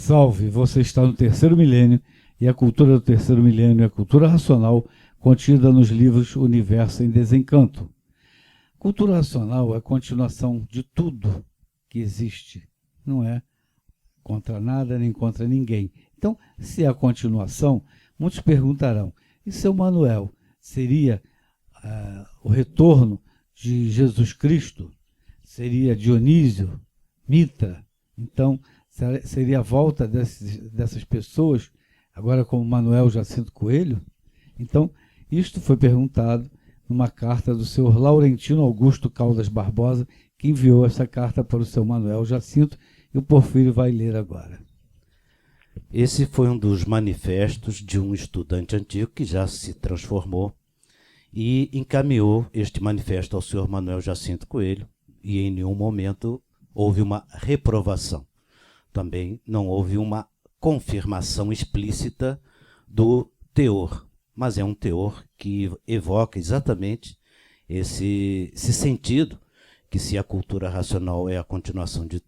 Salve, você está no terceiro milênio e a cultura do terceiro milênio é a cultura racional contida nos livros Universo em Desencanto. Cultura racional é a continuação de tudo que existe, não é contra nada nem contra ninguém. Então, se é a continuação, muitos perguntarão, e seu Manuel seria o retorno de Jesus Cristo? Seria Dionísio, Mitra? Então, seria a volta dessas pessoas, agora como Manuel Jacinto Coelho? Então, isto foi perguntado numa carta do senhor Laurentino Augusto Caldas Barbosa, que enviou essa carta para o seu Manuel Jacinto, e o Porfírio vai ler agora. Esse foi um dos manifestos de um estudante antigo que já se transformou e encaminhou este manifesto ao senhor Manuel Jacinto Coelho, e em nenhum momento houve uma reprovação. Também não houve uma confirmação explícita do teor, mas é um teor que evoca exatamente esse sentido, que se a cultura racional é a continuação de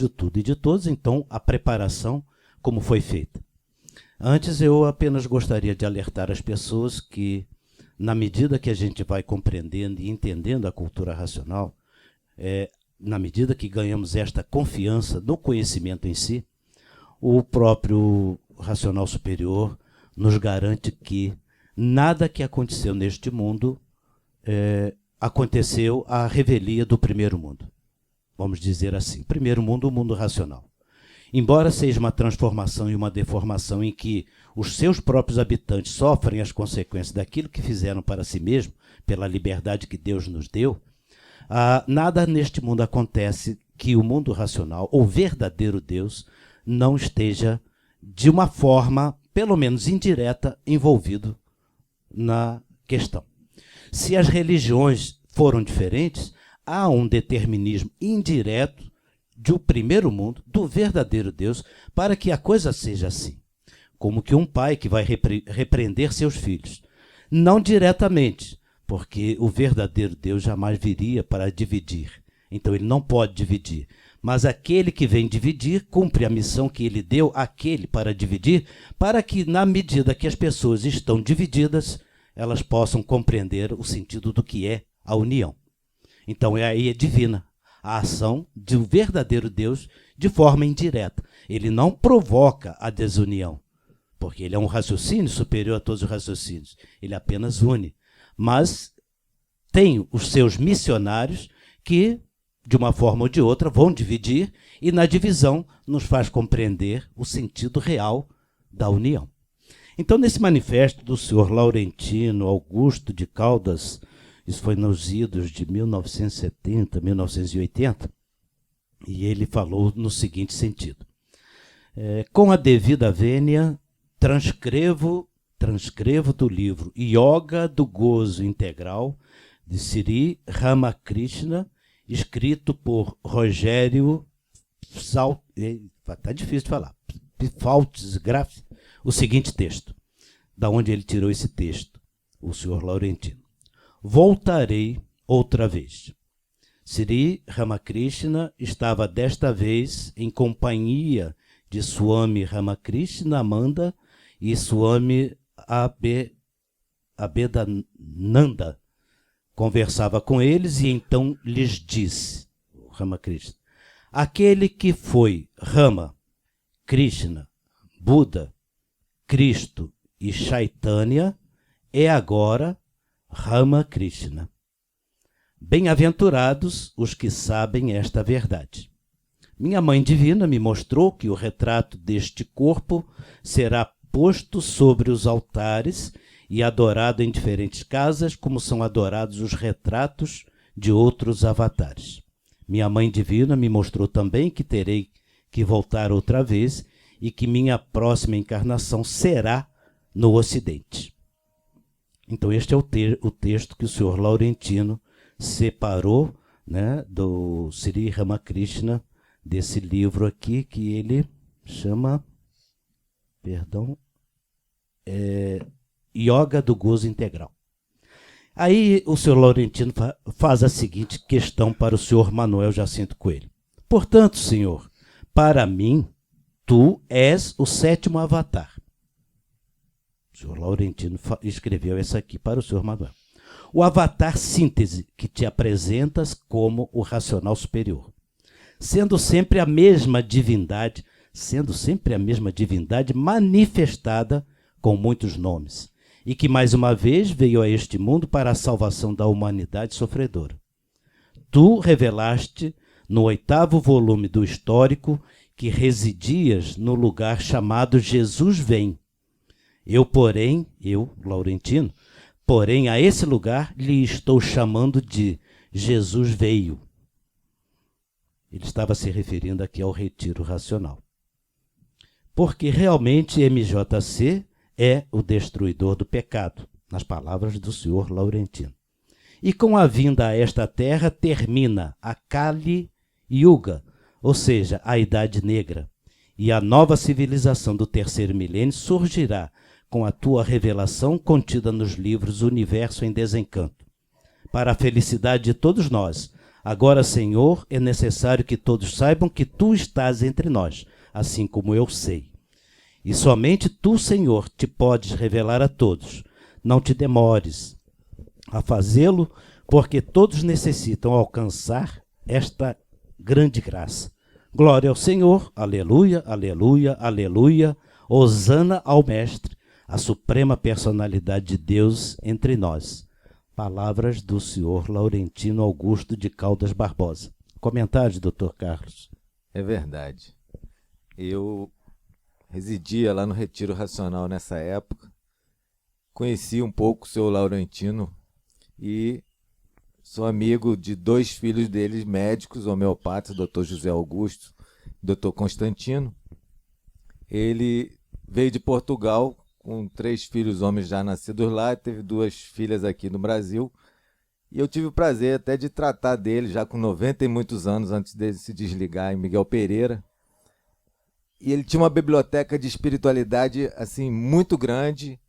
tudo e de todos, então a preparação como foi feita. Antes, eu apenas gostaria de alertar as pessoas que, na medida que a gente vai compreendendo e entendendo a cultura racional, na medida que ganhamos esta confiança no conhecimento em si, o próprio racional superior nos garante que nada que aconteceu neste mundo aconteceu à revelia do primeiro mundo. Vamos dizer assim, primeiro mundo, o mundo racional. Embora seja uma transformação e uma deformação em que os seus próprios habitantes sofrem as consequências daquilo que fizeram para si mesmos, pela liberdade que Deus nos deu, nada neste mundo acontece que o mundo racional, ou verdadeiro Deus, não esteja, de uma forma, pelo menos indireta, envolvido na questão. Se as religiões foram diferentes, há um determinismo indireto do primeiro mundo, do verdadeiro Deus, para que a coisa seja assim. Como que um pai que vai repreender seus filhos. Não diretamente, porque o verdadeiro Deus jamais viria para dividir. Então ele não pode dividir. Mas aquele que vem dividir cumpre a missão que ele deu àquele para dividir, para que, na medida que as pessoas estão divididas, elas possam compreender o sentido do que é a união. Então aí é divina a ação do verdadeiro Deus de forma indireta. Ele não provoca a desunião, porque ele é um raciocínio superior a todos os raciocínios. Ele apenas une. Mas tem os seus missionários que, de uma forma ou de outra, vão dividir, e na divisão nos faz compreender o sentido real da união. Então, nesse manifesto do senhor Laurentino Augusto de Caldas, isso foi nos idos de 1970, 1980, e ele falou no seguinte sentido. Com a devida vênia, transcrevo do livro Yoga do Gozo Integral, de Sri Ramakrishna, escrito por Rogério está difícil de falar, Pfaltzgraff, o seguinte texto, da onde ele tirou esse texto, o senhor Laurentino. Voltarei outra vez. Sri Ramakrishna estava desta vez em companhia de Swami Ramakrishna Amanda e Swami Abhedananda. Conversava com eles e então lhes disse, Ramakrishna, aquele que foi Rama, Krishna, Buda, Cristo e Chaitanya é agora Ramakrishna. Bem-aventurados os que sabem esta verdade. Minha Mãe Divina me mostrou que o retrato deste corpo será posto sobre os altares e adorado em diferentes casas, como são adorados os retratos de outros avatares. Minha Mãe Divina me mostrou também que terei que voltar outra vez e que minha próxima encarnação será no Ocidente. Então este é o texto que o senhor Laurentino separou, né, do Sri Ramakrishna, desse livro aqui que ele chama, Yoga do Gozo Integral. Aí o senhor Laurentino faz a seguinte questão para o senhor Manuel Jacinto Coelho. Portanto, senhor, para mim, Tu és o sétimo avatar. O senhor Laurentino escreveu isso aqui para o senhor Manuel. O avatar síntese que te apresentas como o racional superior. Sendo sempre a mesma divindade manifestada com muitos nomes, e que mais uma vez veio a este mundo para a salvação da humanidade sofredora. Tu revelaste no 8º volume do Histórico que residias no lugar chamado Jesus Vem. Eu, Laurentino, a esse lugar lhe estou chamando de Jesus Veio. Ele estava se referindo aqui ao retiro racional. Porque realmente MJC é o destruidor do pecado, nas palavras do senhor Laurentino. E com a vinda a esta terra termina a Kali Yuga, ou seja, a Idade Negra, e a nova civilização do 3º milênio surgirá com a tua revelação contida nos livros Universo em Desencanto. Para a felicidade de todos nós, agora, Senhor, é necessário que todos saibam que tu estás entre nós, assim como eu sei. E somente tu, Senhor, te podes revelar a todos. Não te demores a fazê-lo, porque todos necessitam alcançar esta grande graça. Glória ao Senhor, aleluia, aleluia, aleluia, hosana ao Mestre, a suprema personalidade de Deus entre nós. Palavras do senhor Laurentino Augusto de Caldas Barbosa. Comentários, doutor Carlos. É verdade. Eu residia lá no Retiro Racional nessa época, conheci um pouco o senhor Laurentino e sou amigo de 2 filhos deles, médicos, homeopatas, doutor José Augusto e doutor Constantino. Ele veio de Portugal com 3 filhos homens já nascidos lá, teve 2 filhas aqui no Brasil, e eu tive o prazer até de tratar dele já com 90 e muitos anos antes dele se desligar em Miguel Pereira. E ele tinha uma biblioteca de espiritualidade assim muito grande,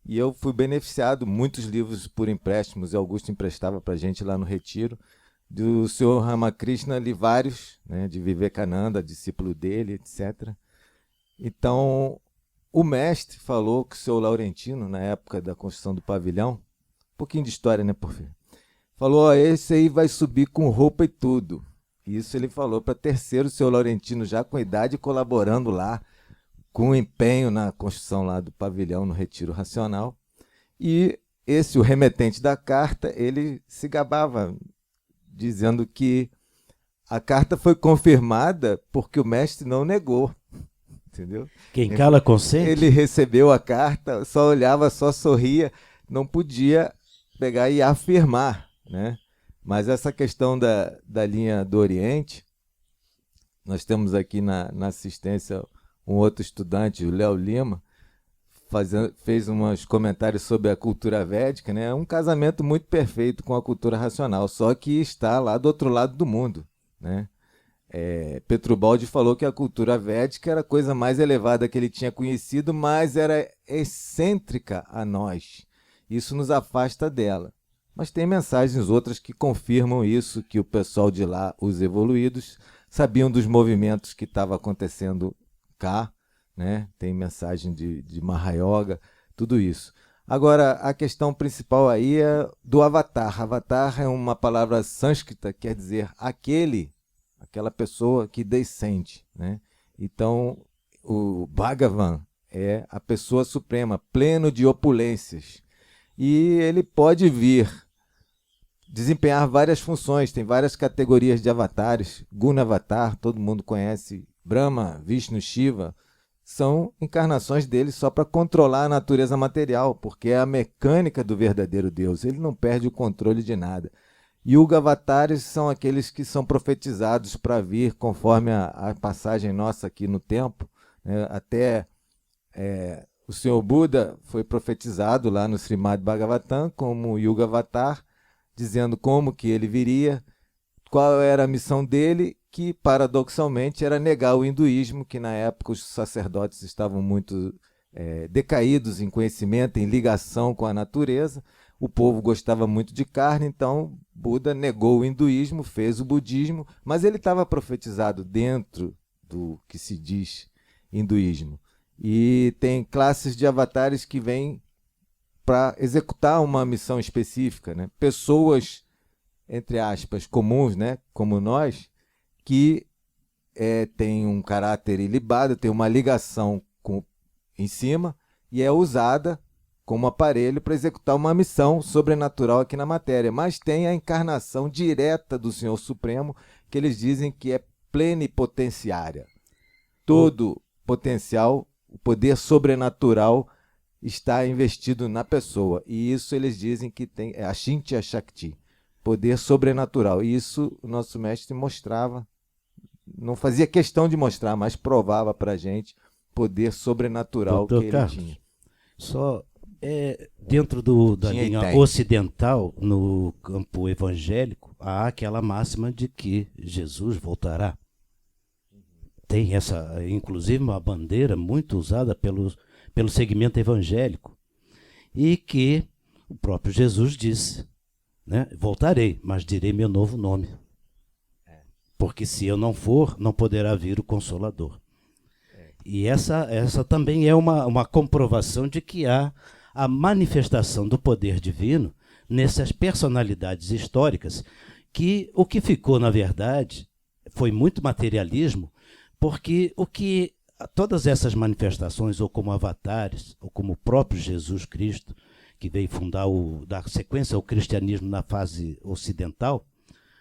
e eu fui beneficiado, muitos livros por empréstimos, e Augusto emprestava para a gente lá no Retiro, do senhor Ramakrishna, li vários, né, de Vivekananda, discípulo dele, etc. Então, o mestre falou que o senhor Laurentino, na época da construção do pavilhão, um pouquinho de história, né, Porfírio? Falou, esse aí vai subir com roupa e tudo. Isso ele falou para terceiro, o senhor Laurentino, já com idade, colaborando lá, com empenho na construção lá do pavilhão, no Retiro Racional. E esse, o remetente da carta, ele se gabava, dizendo que a carta foi confirmada porque o mestre não negou. Entendeu? Quem cala consente? Ele recebeu a carta, só olhava, só sorria, não podia pegar e afirmar, né? Mas essa questão da linha do Oriente, nós temos aqui na assistência um outro estudante, o Léo Lima, fez uns comentários sobre a cultura védica, né? É um casamento muito perfeito com a cultura racional, só que está lá do outro lado do mundo, né? Petrubaldi falou que a cultura védica era a coisa mais elevada que ele tinha conhecido, mas era excêntrica a nós. Isso nos afasta dela. Mas tem mensagens outras que confirmam isso, que o pessoal de lá, os evoluídos, sabiam dos movimentos que estavam acontecendo cá, né? Tem mensagem de Mahayoga, tudo isso. Agora, a questão principal aí é do avatar. Avatar é uma palavra sânscrita, quer dizer aquela pessoa que descende, né? Então, o Bhagavan é a pessoa suprema, pleno de opulências. E ele pode vir desempenhar várias funções, tem várias categorias de avatares. Guna Avatar, todo mundo conhece, Brahma, Vishnu, Shiva, são encarnações dele só para controlar a natureza material, porque é a mecânica do verdadeiro Deus, ele não perde o controle de nada. Yuga Avatares são aqueles que são profetizados para vir conforme a passagem nossa aqui no tempo, né? Até o Senhor Buda foi profetizado lá no Srimad Bhagavatam como Yuga Avatar, dizendo como que ele viria, qual era a missão dele, que paradoxalmente era negar o hinduísmo, que na época os sacerdotes estavam muito decaídos em conhecimento, em ligação com a natureza. O povo gostava muito de carne, então Buda negou o hinduísmo, fez o budismo, mas ele estava profetizado dentro do que se diz hinduísmo. E tem classes de avatares que vêm para executar uma missão específica, né? Pessoas, entre aspas, comuns, né? Como nós, que tem um caráter ilibado, tem uma ligação em cima e é usada como aparelho para executar uma missão sobrenatural aqui na matéria. Mas tem a encarnação direta do Senhor Supremo, que eles dizem que é plenipotenciária. Todo potencial, o poder sobrenatural está investido na pessoa. E isso eles dizem que tem a Achintya Shakti, poder sobrenatural. E isso o nosso mestre mostrava, não fazia questão de mostrar, mas provava para a gente poder sobrenatural Doutor que ele Carlos, tinha. Só dentro da Tinha e linha tem. ocidental, no campo evangélico, há aquela máxima de que Jesus voltará. Tem essa, inclusive, uma bandeira muito usada pelo segmento evangélico, e que o próprio Jesus disse, né? Voltarei, mas direi meu novo nome. Porque se eu não for, não poderá vir o Consolador. E essa também é uma comprovação de que há a manifestação do poder divino nessas personalidades históricas, que o que ficou, na verdade, foi muito materialismo, porque todas essas manifestações, ou como avatares, ou como o próprio Jesus Cristo, que veio fundar, dar sequência ao cristianismo na fase ocidental,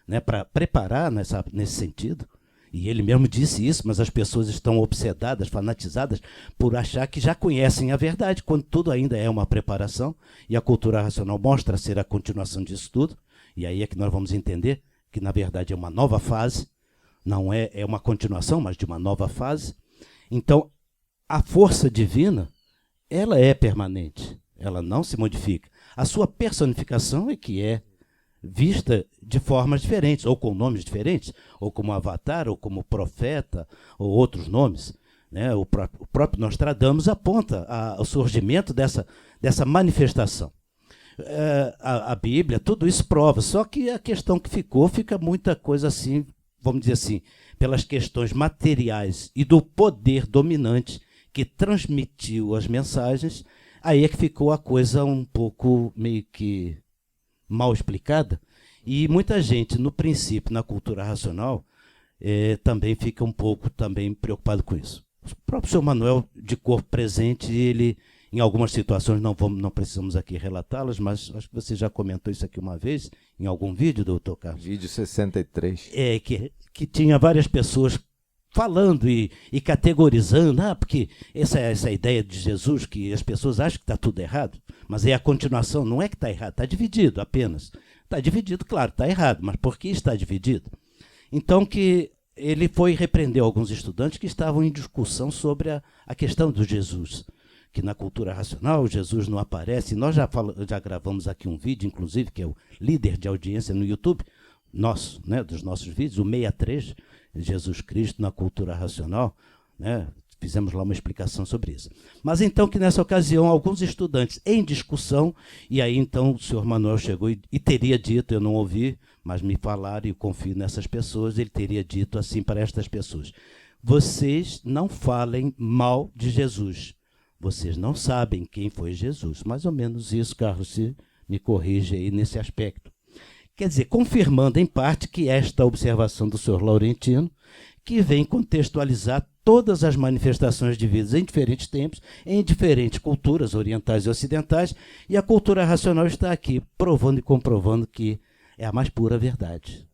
né, para preparar nesse sentido, e ele mesmo disse isso, mas as pessoas estão obsedadas, fanatizadas, por achar que já conhecem a verdade, quando tudo ainda é uma preparação, e a cultura racional mostra ser a continuação disso tudo, e aí é que nós vamos entender que, na verdade, é uma nova fase, não é uma continuação, mas de uma nova fase. Então, a força divina, ela é permanente, ela não se modifica. A sua personificação é que é vista de formas diferentes, ou com nomes diferentes, ou como avatar, ou como profeta, ou outros nomes, né? O próprio Nostradamus aponta ao surgimento dessa manifestação. A Bíblia, tudo isso prova, só que a questão que fica muita coisa assim, vamos dizer assim, pelas questões materiais e do poder dominante que transmitiu as mensagens, aí é que ficou a coisa um pouco meio que mal explicada, e muita gente, no princípio, na cultura racional, também fica um pouco preocupado com isso. O próprio Sr. Manuel, de corpo presente, ele, em algumas situações, não precisamos aqui relatá-las, mas acho que você já comentou isso aqui uma vez, em algum vídeo, doutor Carlos. Vídeo 63. Que tinha várias pessoas falando e categorizando, porque essa ideia de Jesus, que as pessoas acham que está tudo errado, mas é a continuação, não é que está errado, está dividido apenas. Está dividido, claro, está errado, mas por que está dividido? Então que ele foi repreender alguns estudantes que estavam em discussão sobre a questão do Jesus, que na cultura racional Jesus não aparece. Nós já gravamos aqui um vídeo, inclusive, que é o líder de audiência no YouTube, nosso, né, dos nossos vídeos, o 63, Jesus Cristo na cultura racional, né? Fizemos lá uma explicação sobre isso. Mas então que nessa ocasião alguns estudantes em discussão, e aí então o senhor Manuel chegou e teria dito, eu não ouvi, mas me falaram e eu confio nessas pessoas, ele teria dito assim para estas pessoas: vocês não falem mal de Jesus, vocês não sabem quem foi Jesus. Mais ou menos isso, Carlos, se me corrige aí nesse aspecto. Quer dizer, confirmando em parte que esta observação do senhor Laurentino, que vem contextualizar todas as manifestações de vida em diferentes tempos, em diferentes culturas orientais e ocidentais, e a cultura racional está aqui provando e comprovando que é a mais pura verdade.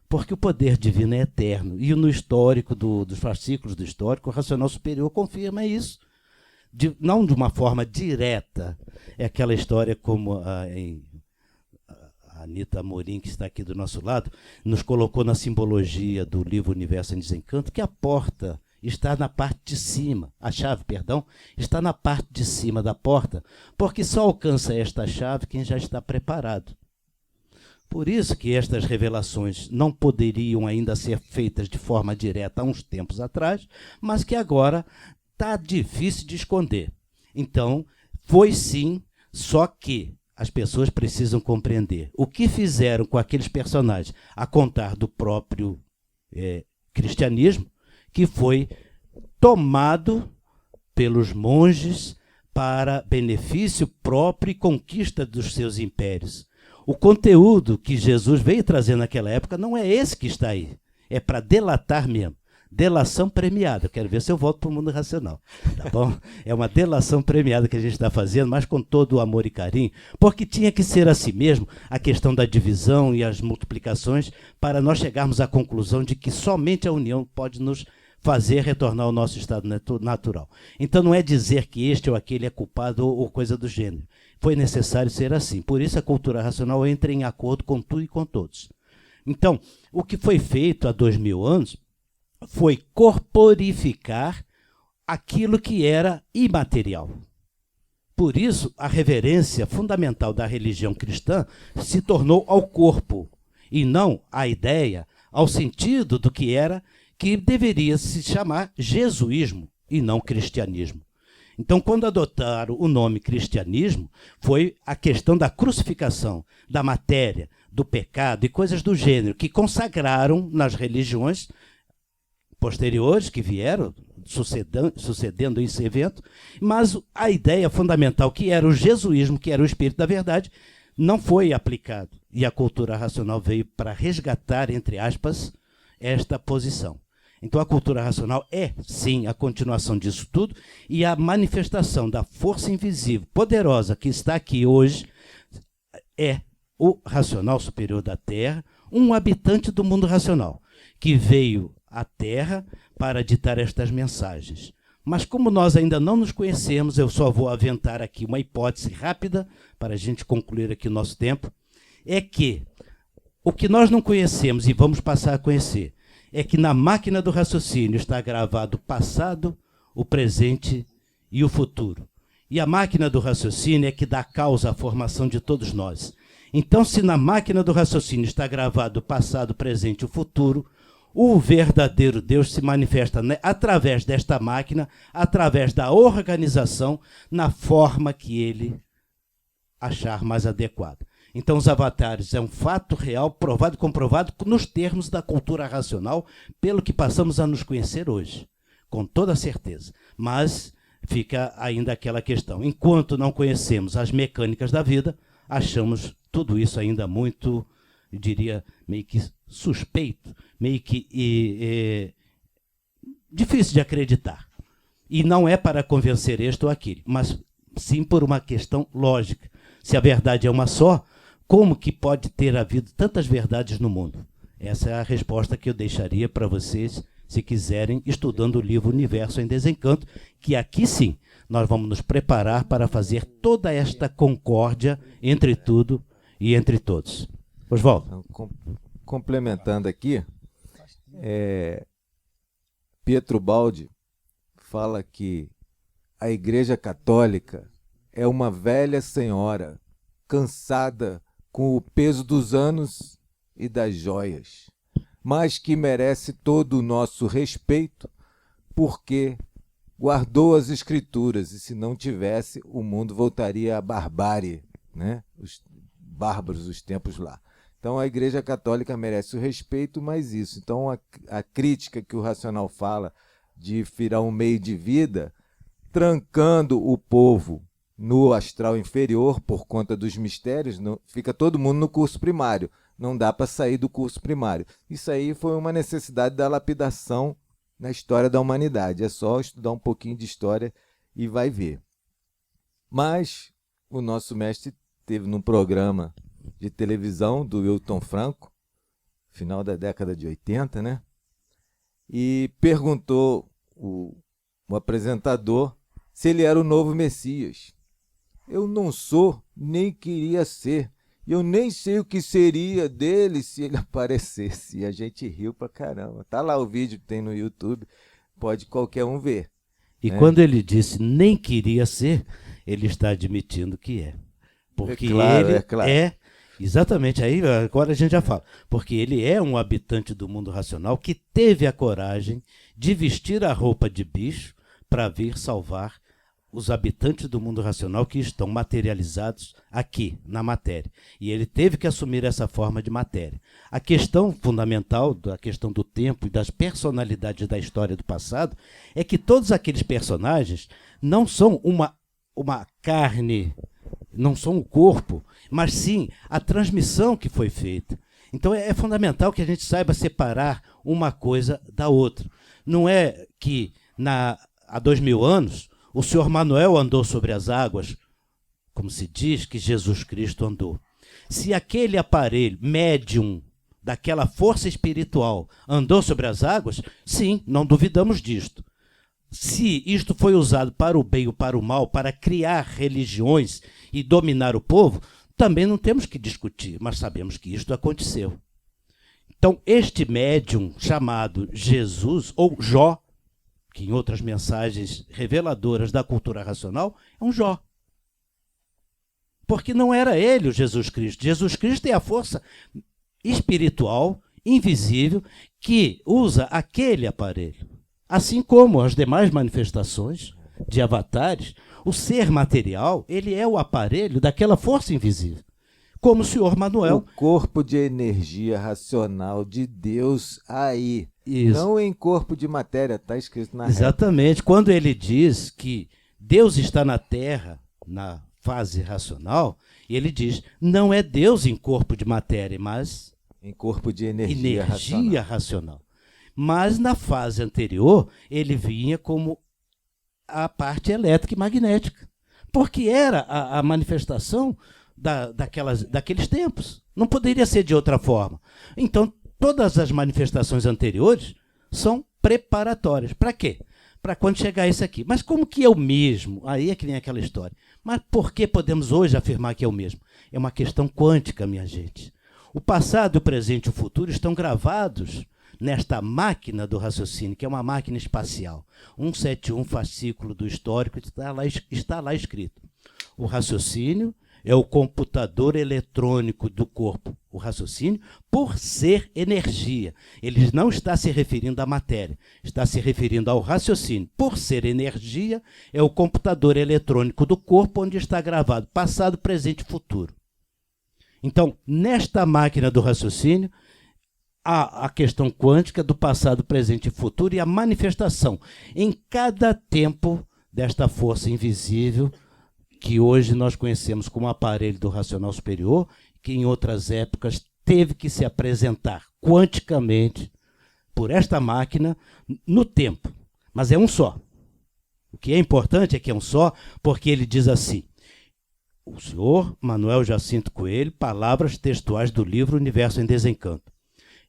Porque o poder divino é eterno, e no histórico, dos fascículos do histórico, o racional superior confirma isso, não de uma forma direta. É aquela história como a Anita Amorim, que está aqui do nosso lado, nos colocou na simbologia do livro Universo em Desencanto, que a porta está na parte de cima, a chave, perdão, está na parte de cima da porta, porque só alcança esta chave quem já está preparado. Por isso que estas revelações não poderiam ainda ser feitas de forma direta há uns tempos atrás, mas que agora está difícil de esconder. Então, foi sim, só que as pessoas precisam compreender o que fizeram com aqueles personagens, a contar do próprio cristianismo, que foi tomado pelos monges para benefício próprio e conquista dos seus impérios. O conteúdo que Jesus veio trazer naquela época não é esse que está aí. É para delatar mesmo. Delação premiada. Eu quero ver se eu volto para o mundo racional. Tá bom? É uma delação premiada que a gente está fazendo, mas com todo o amor e carinho, porque tinha que ser assim mesmo a questão da divisão e as multiplicações para nós chegarmos à conclusão de que somente a união pode nos fazer retornar ao nosso estado natural. Então não é dizer que este ou aquele é culpado ou coisa do gênero. Foi necessário ser assim. Por isso a cultura racional entra em acordo com tudo e com todos. Então, o que foi feito há 2000 anos foi corporificar aquilo que era imaterial. Por isso, a reverência fundamental da religião cristã se tornou ao corpo, e não à ideia, ao sentido do que era, que deveria se chamar jesuísmo e não cristianismo. Então, quando adotaram o nome cristianismo, foi a questão da crucificação, da matéria, do pecado e coisas do gênero, que consagraram nas religiões posteriores que vieram sucedendo esse evento, mas a ideia fundamental, que era o jesuísmo, que era o espírito da verdade, não foi aplicado. E a cultura racional veio para resgatar, entre aspas, esta posição. Então a cultura racional é, sim, a continuação disso tudo, e a manifestação da força invisível, poderosa, que está aqui hoje, é o racional superior da Terra, um habitante do mundo racional, que veio à Terra para ditar estas mensagens. Mas como nós ainda não nos conhecemos, eu só vou aventar aqui uma hipótese rápida, para a gente concluir aqui o nosso tempo, é que o que nós não conhecemos e vamos passar a conhecer, é que na máquina do raciocínio está gravado o passado, o presente e o futuro. E a máquina do raciocínio é que dá causa à formação de todos nós. Então, se na máquina do raciocínio está gravado o passado, o presente e o futuro, o verdadeiro Deus se manifesta através desta máquina, através da organização, na forma que ele achar mais adequada. Então, os avatares é um fato real, provado e comprovado nos termos da cultura racional, pelo que passamos a nos conhecer hoje, com toda certeza. Mas fica ainda aquela questão. Enquanto não conhecemos as mecânicas da vida, achamos tudo isso ainda muito, eu diria, meio que suspeito, meio que difícil de acreditar. E não é para convencer este ou aquele, mas sim por uma questão lógica. Se a verdade é uma só, como que pode ter havido tantas verdades no mundo? Essa é a resposta que eu deixaria para vocês, se quiserem, estudando o livro Universo em Desencanto, que aqui sim, nós vamos nos preparar para fazer toda esta concórdia entre tudo e entre todos. Oswaldo. Complementando aqui, Pietro Baldi fala que a Igreja Católica é uma velha senhora cansada com o peso dos anos e das joias, mas que merece todo o nosso respeito porque guardou as Escrituras, e se não tivesse, o mundo voltaria à barbárie, né? Os bárbaros, os tempos lá. Então a Igreja Católica merece o respeito, mas isso. Então a crítica que o Racional fala de virar um meio de vida, trancando o povo no astral inferior por conta dos mistérios, fica todo mundo no curso primário. Não dá para sair do curso primário. Isso aí foi uma necessidade da lapidação na história da humanidade. É só estudar um pouquinho de história e vai ver. Mas o nosso mestre teve num programa de televisão do Wilton Franco, final da década de 80, né? E perguntou o apresentador se ele era o novo Messias. Eu não sou, nem queria ser. Eu nem sei o que seria dele se ele aparecesse. E a gente riu pra caramba. Tá lá o vídeo que tem no YouTube, pode qualquer um ver. E quando ele disse nem queria ser, ele está admitindo que é. Porque ele é, exatamente, aí agora a gente já fala, porque ele é um habitante do mundo racional que teve a coragem de vestir a roupa de bicho para vir salvar os habitantes do mundo racional que estão materializados aqui, na matéria. E ele teve que assumir essa forma de matéria. A questão fundamental, da questão do tempo e das personalidades da história do passado, é que todos aqueles personagens não são uma carne, não são o corpo, mas sim a transmissão que foi feita. Então é fundamental que a gente saiba separar uma coisa da outra. Não é que há 2000 anos o senhor Manuel andou sobre as águas, como se diz que Jesus Cristo andou. Se aquele aparelho médium daquela força espiritual andou sobre as águas, sim, não duvidamos disto. Se isto foi usado para o bem ou para o mal, para criar religiões e dominar o povo, também não temos que discutir, mas sabemos que isto aconteceu. Então, este médium chamado Jesus, ou Jó, que em outras mensagens reveladoras da cultura racional, é um Jó. Porque não era ele o Jesus Cristo. Jesus Cristo é a força espiritual, invisível, que usa aquele aparelho. Assim como as demais manifestações de avatares, o ser material, ele é o aparelho daquela força invisível. Como o senhor Manuel. O corpo de energia racional de Deus aí. Isso. Não em corpo de matéria, está escrito na Exatamente. Reta. Quando ele diz que Deus está na Terra, na fase racional, ele diz, não é Deus em corpo de matéria, mas em corpo de energia racional. Mas na fase anterior, ele vinha como a parte elétrica e magnética, porque era a manifestação daqueles tempos. Não poderia ser de outra forma. Então, todas as manifestações anteriores são preparatórias. Para quê? Para quando chegar isso aqui. Mas como que é o mesmo? Aí é que vem aquela história. Mas por que podemos hoje afirmar que é o mesmo? É uma questão quântica, minha gente. O passado, o presente e o futuro estão gravados nesta máquina do raciocínio, que é uma máquina espacial. 171, fascículo do histórico, está lá escrito. O raciocínio é o computador eletrônico do corpo. O raciocínio, por ser energia. Ele não está se referindo à matéria, está se referindo ao raciocínio. Por ser energia, é o computador eletrônico do corpo, onde está gravado passado, presente e futuro. Então, nesta máquina do raciocínio, há a questão quântica do passado, presente e futuro e a manifestação em cada tempo desta força invisível que hoje nós conhecemos como aparelho do racional superior, que em outras épocas teve que se apresentar quanticamente por esta máquina no tempo. Mas é um só. O que é importante é que é um só, porque ele diz assim, o senhor Manuel Jacinto Coelho, palavras textuais do livro Universo em Desencanto.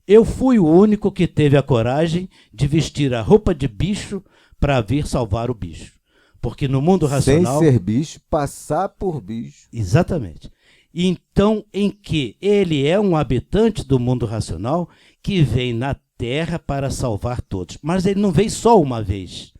Eu fui o único que teve a coragem de vestir a roupa de bicho para vir salvar o bicho. Porque no mundo racional... Sem ser bicho, passar por bicho. Exatamente. Então, em que ele é um habitante do mundo racional que vem na Terra para salvar todos. Mas ele não veio só uma vez.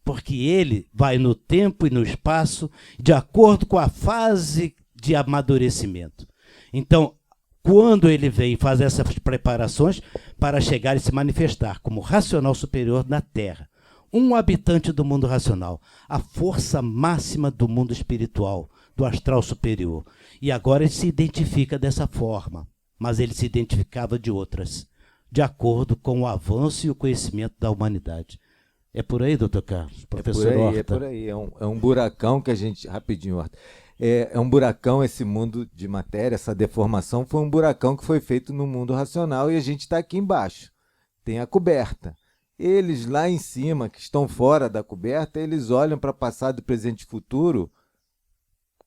Porque ele vai no tempo e no espaço de acordo com a fase de amadurecimento. Então, quando ele vem fazer essas preparações para chegar e se manifestar como racional superior na Terra, um habitante do mundo racional, a força máxima do mundo espiritual, do astral superior. E agora ele se identifica dessa forma, mas ele se identificava de outras, de acordo com o avanço e o conhecimento da humanidade. É por aí, doutor Carlos? Professor Horta? É por aí. É um buracão que a gente... Rapidinho, Horta. É um buracão esse mundo de matéria, essa deformação foi um buracão que foi feito no mundo racional e a gente está aqui embaixo. Tem a coberta. Eles lá em cima, que estão fora da coberta, eles olham para passado, presente e futuro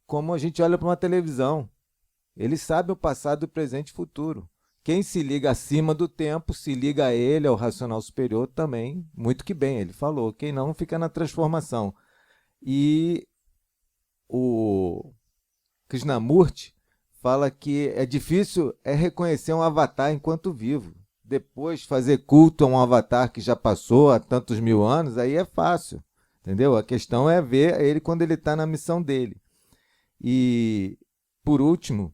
como a gente olha para uma televisão. Eles sabem o passado, o presente e o futuro. Quem se liga acima do tempo, se liga a ele, ao racional superior também, muito que bem, ele falou. Quem não, fica na transformação. E o Krishnamurti fala que é difícil reconhecer um avatar enquanto vivo. Depois fazer culto a um avatar que já passou há tantos mil anos, aí é fácil, entendeu? A questão é ver ele quando ele está na missão dele. E, por último,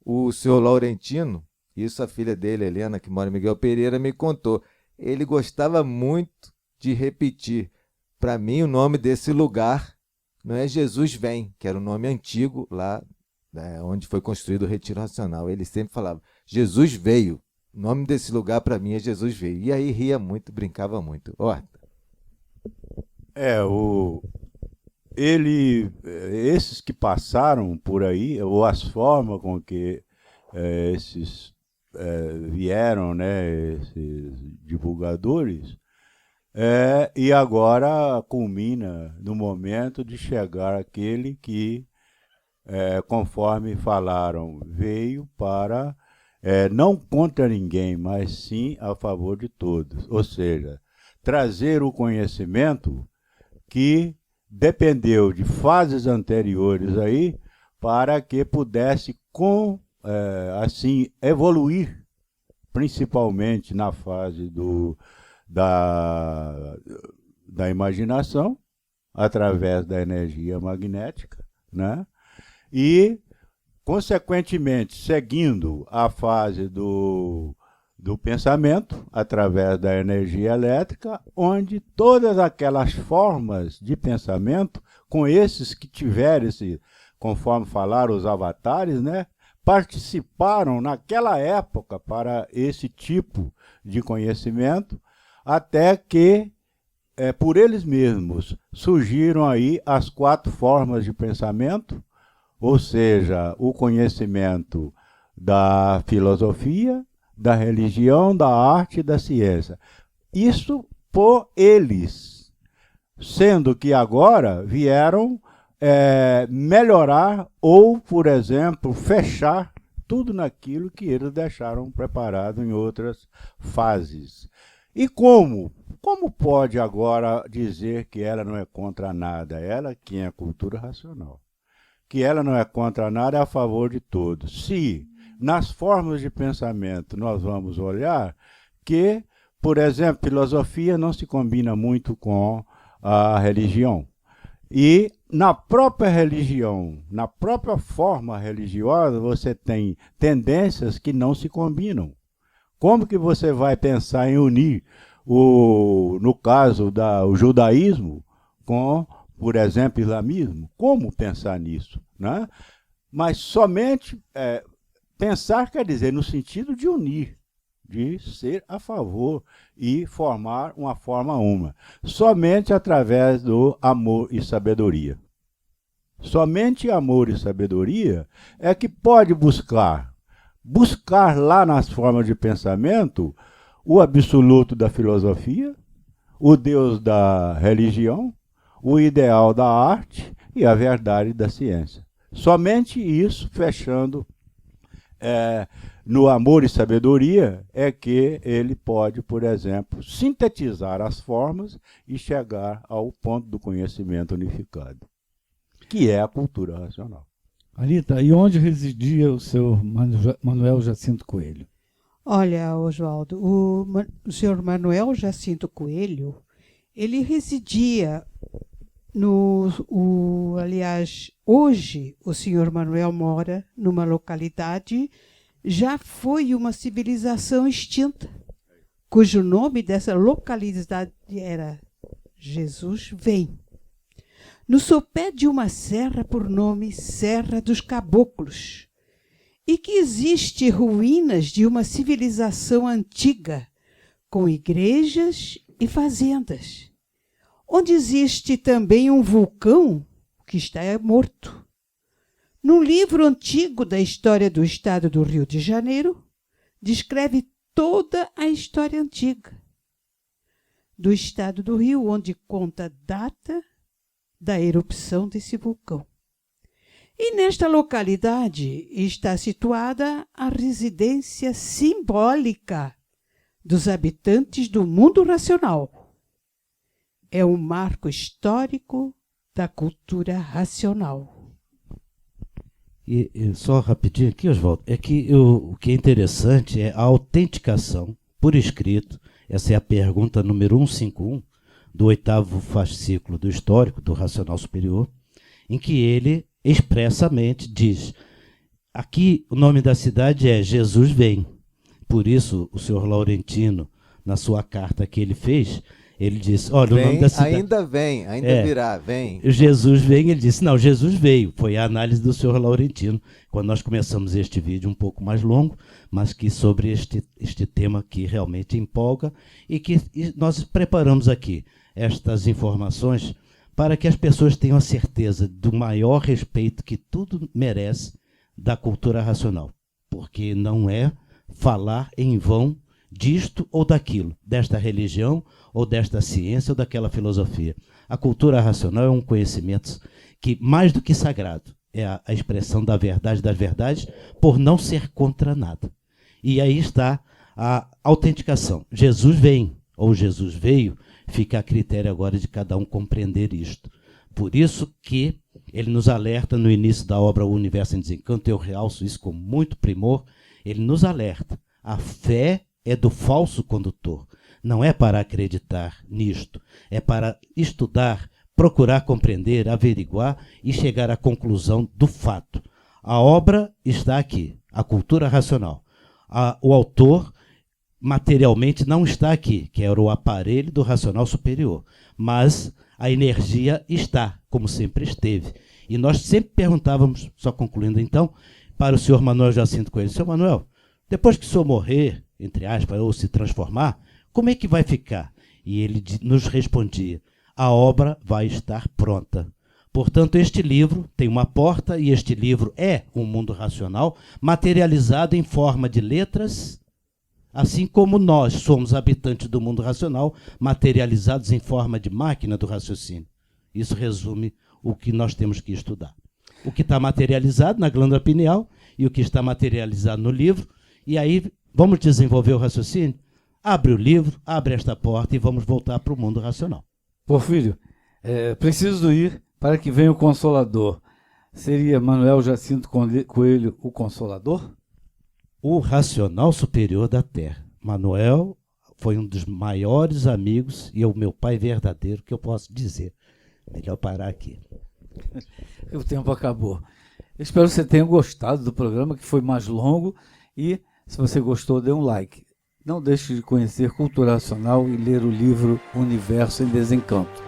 o senhor Laurentino, isso a filha dele, Helena, que mora em Miguel Pereira, me contou. Ele gostava muito de repetir para mim o nome desse lugar não é Jesus vem, que era o nome antigo lá, né, onde foi construído o Retiro Racional. Ele sempre falava, Jesus veio. O nome desse lugar para mim é Jesus veio. E aí ria muito, brincava muito. Esses que passaram por aí, ou as formas com que esses vieram, né, esses divulgadores, e agora culmina no momento de chegar aquele que, conforme falaram, veio para, não contra ninguém, mas sim a favor de todos. Ou seja, trazer o conhecimento que dependeu de fases anteriores aí para que pudesse assim evoluir, principalmente na fase da imaginação, através da energia magnética, né? E, consequentemente, seguindo a fase do pensamento, através da energia elétrica, onde todas aquelas formas de pensamento, com esses que tiveram conforme falaram os avatares, né, participaram naquela época para esse tipo de conhecimento, até que, por eles mesmos, surgiram aí as 4 formas de pensamento, ou seja, o conhecimento da filosofia, da religião, da arte e da ciência. Isso por eles, sendo que agora vieram melhorar ou, por exemplo, fechar tudo naquilo que eles deixaram preparado em outras fases. E como pode agora dizer que ela não é contra nada? Ela que é a cultura racional. Que ela não é contra nada, é a favor de todos. Se nas formas de pensamento nós vamos olhar que, por exemplo, filosofia não se combina muito com a religião. E na própria religião, na própria forma religiosa, você tem tendências que não se combinam. Como que você vai pensar em unir, no caso o judaísmo, com, por exemplo, o islamismo? Como pensar nisso, né? Mas somente pensar quer dizer no sentido de unir, de ser a favor e formar uma forma uma. Somente através do amor e sabedoria. Somente amor e sabedoria é que pode buscar lá nas formas de pensamento o absoluto da filosofia, o Deus da religião, o ideal da arte e a verdade da ciência. Somente isso, fechando no amor e sabedoria, é que ele pode, por exemplo, sintetizar as formas e chegar ao ponto do conhecimento unificado, que é a cultura racional. Alita, e onde residia o seu Manuel Jacinto Coelho? Olha, Oswaldo, o senhor Manuel Jacinto Coelho, ele residia aliás, hoje o senhor Manuel mora numa localidade, já foi uma civilização extinta, cujo nome dessa localidade era Jesus Vem. No sopé de uma serra por nome Serra dos Caboclos, e que existe ruínas de uma civilização antiga, com igrejas e fazendas, onde existe também um vulcão que está morto. Num livro antigo da história do estado do Rio de Janeiro, descreve toda a história antiga do estado do Rio, onde conta a data da erupção desse vulcão. E nesta localidade está situada a residência simbólica dos habitantes do mundo racional. É um marco histórico da cultura racional. E só rapidinho aqui, Oswaldo, é que o que é interessante é a autenticação por escrito. Essa é a pergunta número 151 do 8º fascículo do Histórico do Racional Superior, em que ele expressamente diz: aqui o nome da cidade é Jesus Vem. Por isso, o senhor Laurentino, na sua carta que ele fez, Ele disse, olha, o nome da cidade... Ainda virá, vem. Jesus vem, ele disse, não, Jesus veio. Foi a análise do senhor Laurentino, quando nós começamos este vídeo um pouco mais longo, mas que sobre este tema que realmente empolga e que nós preparamos aqui estas informações para que as pessoas tenham a certeza do maior respeito que tudo merece da cultura racional. Porque não é falar em vão disto ou daquilo, desta religião ou desta ciência ou daquela filosofia. A cultura racional é um conhecimento que, mais do que sagrado, é a expressão da verdade das verdades, por não ser contra nada. E aí está a autenticação. Jesus vem, ou Jesus veio, fica a critério agora de cada um compreender isto. Por isso que ele nos alerta no início da obra O Universo em Desencanto, eu realço isso com muito primor, ele nos alerta. A fé é do falso condutor. Não é para acreditar nisto, é para estudar, procurar compreender, averiguar e chegar à conclusão do fato. A obra está aqui, a cultura racional. O autor materialmente não está aqui, que era o aparelho do racional superior, mas a energia está, como sempre esteve. E nós sempre perguntávamos, só concluindo então, para o senhor Manuel Jacinto Coelho, senhor Manuel, depois que o senhor morrer, entre aspas, ou se transformar, como é que vai ficar? E ele nos respondia, a obra vai estar pronta. Portanto, este livro tem uma porta e este livro é um mundo racional materializado em forma de letras, assim como nós somos habitantes do mundo racional materializados em forma de máquina do raciocínio. Isso resume o que nós temos que estudar. O que está materializado na glândula pineal e o que está materializado no livro. E aí, vamos desenvolver o raciocínio? Abre o livro, abre esta porta e vamos voltar para o mundo racional. Porfírio, preciso ir para que venha o Consolador. Seria Manuel Jacinto Coelho o Consolador? O racional superior da Terra. Manuel foi um dos maiores amigos e é o meu pai verdadeiro, que eu posso dizer. Melhor parar aqui. O tempo acabou. Eu espero que você tenha gostado do programa, que foi mais longo, e se você gostou, dê um like. Não deixe de conhecer Cultura Racional e ler o livro Universo em Desencanto.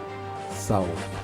Salve!